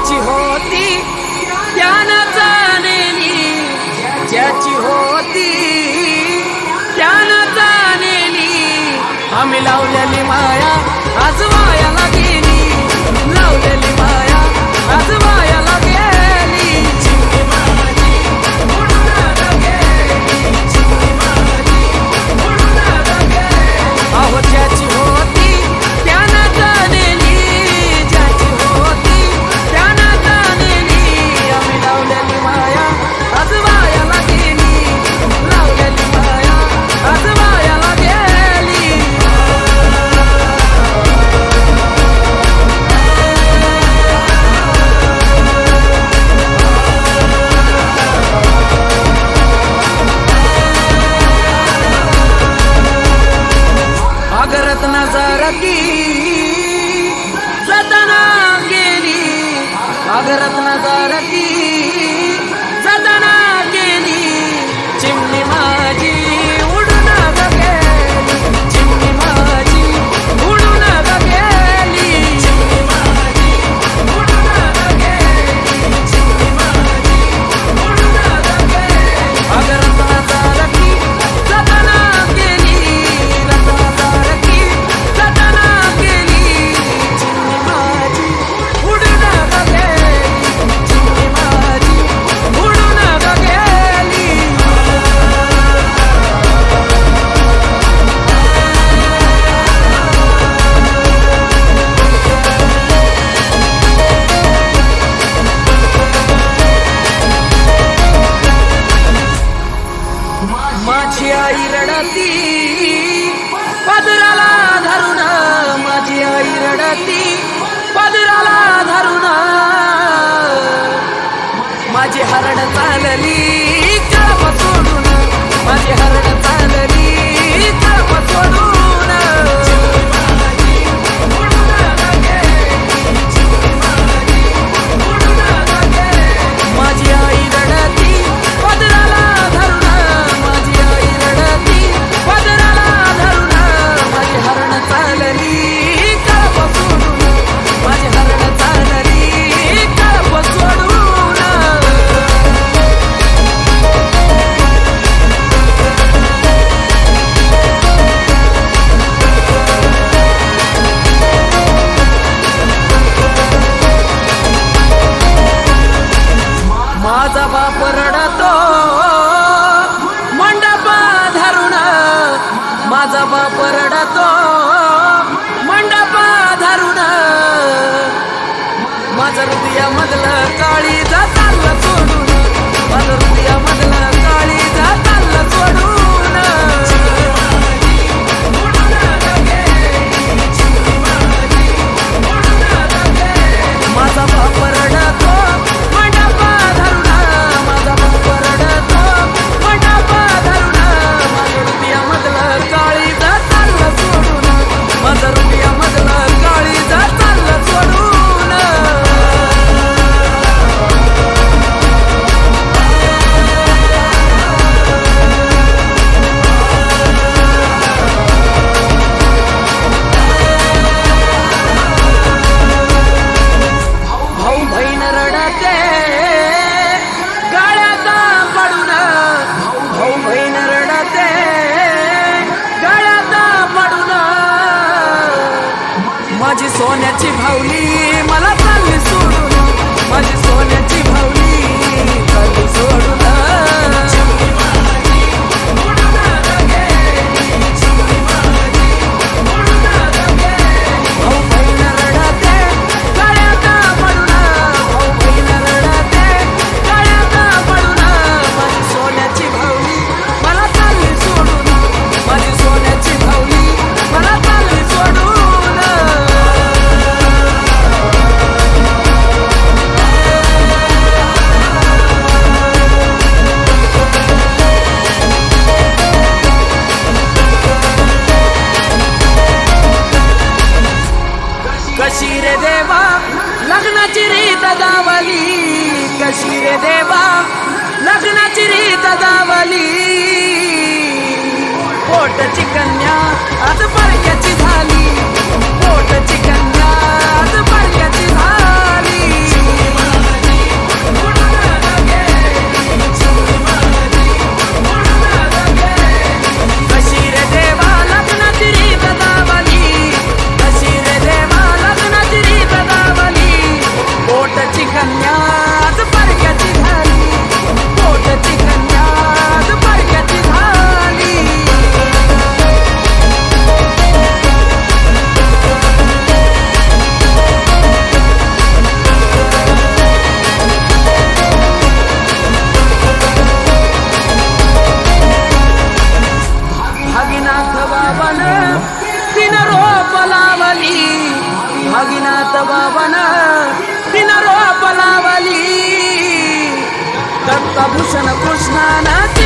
ज्याची होती त्यानं जाणली, ज्याची होती त्यानं जाणली, आम्ही लावलेली माया आज वायाला गेली, लावलेली माया आज वायाला गेली, चिमणी माझी उडून गेली, चिमणी माझी उडून गेली. अहो ज्याची होती त्यानं जाणली, ज्याची होती त्यानं जाणली, आम्ही लावलेली माया आज वायाला गेली, लावलेली माया आज वायाला गेली. अगरत नजरती सदना गेली, अगरत नजरती सदना गेली, चिमणी माझी उडून गेली, चिमणी माझी उडून गेली, चिमणी माझी उडून गेली, चिमणी माझी उडून गेली. अगरत नजरती सदना गेली, रत नजरती सदना गेली, चिमणी माझी उडून गेली, चिमणी माझी उडून गेली. माझी आई रडती पदराला धरून, माझी आई रडती पदराला धरून, माझी हरड चालली कळप सोडून, माझी हरड चालली कळप सोडून, चिमणी माझी उडून गेली, चिमणी माझी उडून गेली. माझी आई रडती पदराला धरून, माझी आई रडती पदराला धरून, माझी हरण चालली कळप सोडून, माझी हरण चालली कळप सोडून. माझा बाप रडतो मंडप धरून, माझा बाप रडतो मंडप धरून, माझं हृदयामधलं काळी चाललं सोडून, माझं हृदयामधलं काळी चाललं सोडून, चिमणी माझी उडून गेली, चिमणी माझी उडून गेली. माझा बाप रडतो मंडप धरून, माझा बाप रडतो मंडप धरून, माझं हृदयामधलं काळी चाललं सोडून, माझं हृदयामधलं काळी चाललं सोडून. भाऊ बहीण रडते गाळ्यात पडून, भाऊ बहीण रडते गाळ्यात पडून, माझी सोन्याची भावली मला चालली सोडून, माझी सोन्याची भावली चालली सोडून, चिमणी माझी उडून गेली, चिमणी माझी उडून गेली. भाऊ बहीण रडते गाळ्यात पडून, भाऊ बहीण रडते गाळ्यात पडून, माझी सोन्याची भावली मला चालली सोडून, माझी सोन्याची भावली मला चालली सोडून. कशी रे देवा लग्नाची रीत दावली, कशी रे देवा लग्नाची रीत दावली, पोटची कन्या आज परक्याची झाली, पोटची कन्या आज परक्याची झाली. भागीनाथ बाबाना तिनं रोप लावली दत्तभूषण कृष्णानं